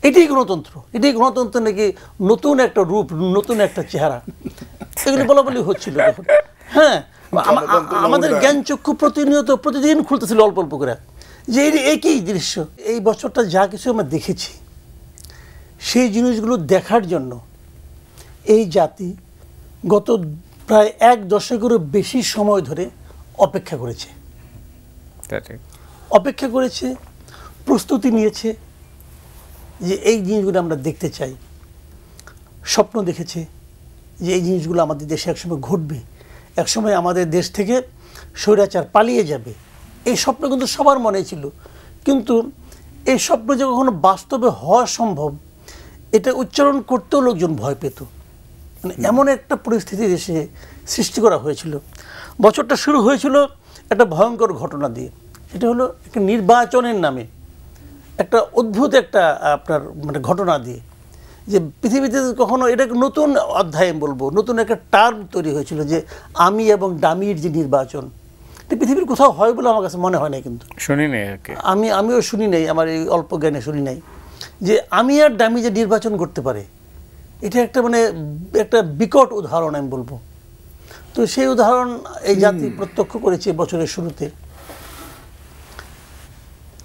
এটাই গণতন্ত্র, এটাই গণতন্ত্র নাকি নতুন একটা রূপ, নতুন একটা চেহারা, এগুলি বলা বলি হচ্ছিল তখন। হ্যাঁ, আমাদের জ্ঞান চক্ষু প্রতিনিয়ত প্রতিদিন খুলতেছিল অল্প অল্প করে, যে একই দৃশ্য। এই বছরটা যা কিছু আমরা দেখেছি, সেই জিনিসগুলো দেখার জন্য এই জাতি গত প্রায় 1 দশকেরও বেশি সময় ধরে অপেক্ষা করেছে, অপেক্ষা করেছে, প্রস্তুতি নিয়েছে যে এই জিনিসগুলো আমরা দেখতে চাই। স্বপ্ন দেখেছে যে এই জিনিসগুলো আমাদের দেশে একসময় ঘটবে, একসময় আমাদের দেশ থেকে স্বৈরাচার পালিয়ে যাবে। এই স্বপ্ন কিন্তু সবার মনে ছিল, কিন্তু এই স্বপ্ন যে কখনো বাস্তবে হওয়া সম্ভব এটা উচ্চারণ করতেও লোকজন ভয় পেত। মানে এমন একটা পরিস্থিতি দেশে সৃষ্টি করা হয়েছিল। বছরটা শুরু হয়েছিল একটা ভয়ঙ্কর ঘটনা দিয়ে, সেটা হলো একটা নির্বাচনের নামে একটা অদ্ভুত একটা আপনার মানে ঘটনা দিয়ে, যে পৃথিবীতে কখনো এটা নতুন অধ্যায় বলবো, নতুন একটা টার্ম তৈরি হয়েছিল যে আমি এবং ডামির যে নির্বাচন, এটা পৃথিবীর কোথাও হয় বলে আমার কাছে মনে হয় না, কিন্তু শুনি নাই, আমিও শুনি নাই, আমার এই অল্প জ্ঞানে শুনি নাই যে আমি আর ডামি যে নির্বাচন করতে পারে। এটা একটা মানে একটা বিকট উদাহরণ আমি বলবো। তো সেই উদাহরণ এই জাতি প্রত্যক্ষ করেছে বছরের শুরুতে।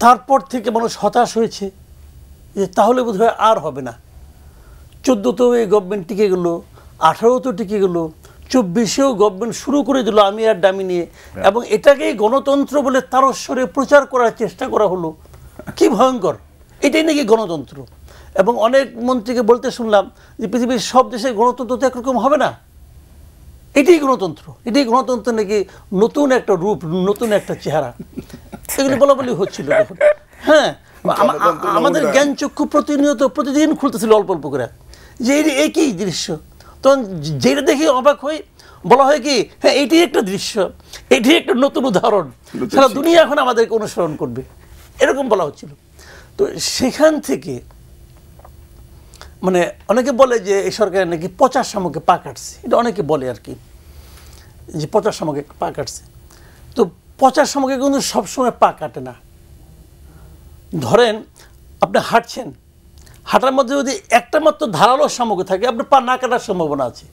তারপর থেকে মানুষ হতাশ হয়েছে যে তাহলে বোধহয় আর হবে না। 14তেও এই গভর্নমেন্ট টিকে গেল, 18তেও টিকে গেল, 24এও গভর্নমেন্ট শুরু করে দিল আমি আর ডামি নিয়ে, এবং এটাকেই গণতন্ত্র বলে তারস্বরে প্রচার করার চেষ্টা করা হলো। কি ভয়ঙ্কর! এটাই নাকি গণতন্ত্র। এবং অনেক মন্ত্রীকে বলতে শুনলাম যে পৃথিবীর সব দেশে গণতন্ত্র তো একরকম হবে না, এটাই গণতন্ত্র, এটাই গণতন্ত্র নাকি নতুন একটা রূপ, নতুন একটা চেহারা, এগুলি বলা বলি হচ্ছিল তখন। হ্যাঁ, আমাদের জ্ঞান চক্ষু প্রতিনিয়ত প্রতিদিন খুলতেছিল অল্প অল্প করে, যে একই দৃশ্য। তখন যেটা দেখে অবাক হই, বলা হয় কি হ্যাঁ এটি একটা দৃশ্য, এটি একটা নতুন উদাহরণ, সারা দুনিয়া এখন আমাদেরকে অনুসরণ করবে, এরকম বলা হচ্ছিল। তো সেখান থেকে মানে অনেকে বলে যে এই সরকার নাকি 50 শামুকে পা কাটছে, এটা অনেকে বলে আর কি, যে 50 শামুকে পা কাটছে। তো 50 শামুকে কিন্তু সবসময় পা কাটে না। ধরেন আপনি হাঁটছেন, হাঁটার মধ্যে যদি একটা মাত্র ধারালো শামুক থাকে আপনার পা না কাটার সম্ভাবনা আছে,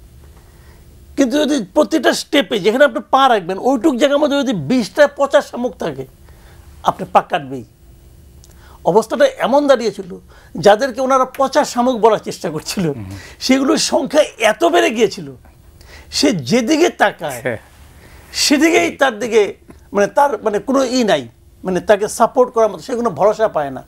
কিন্তু যদি প্রতিটা স্টেপে যেখানে আপনি পা রাখবেন ওইটুক জায়গার মধ্যে যদি 20টা 50 শামুক থাকে আপনি পা কাটবেই। অবস্থাটা এমন দাঁড়িয়েছিল যাদেরকে ওনারা 50 শামুক বলার চেষ্টা করছিল সেগুলোর সংখ্যা এত বেড়ে গিয়েছিল, সে যেদিকে তাকায় সেদিকেই তার দিকে মানে তার মানে কোনো নাই, মানে তাকে সাপোর্ট করার মতো সে কোনো ভরসা পায় না।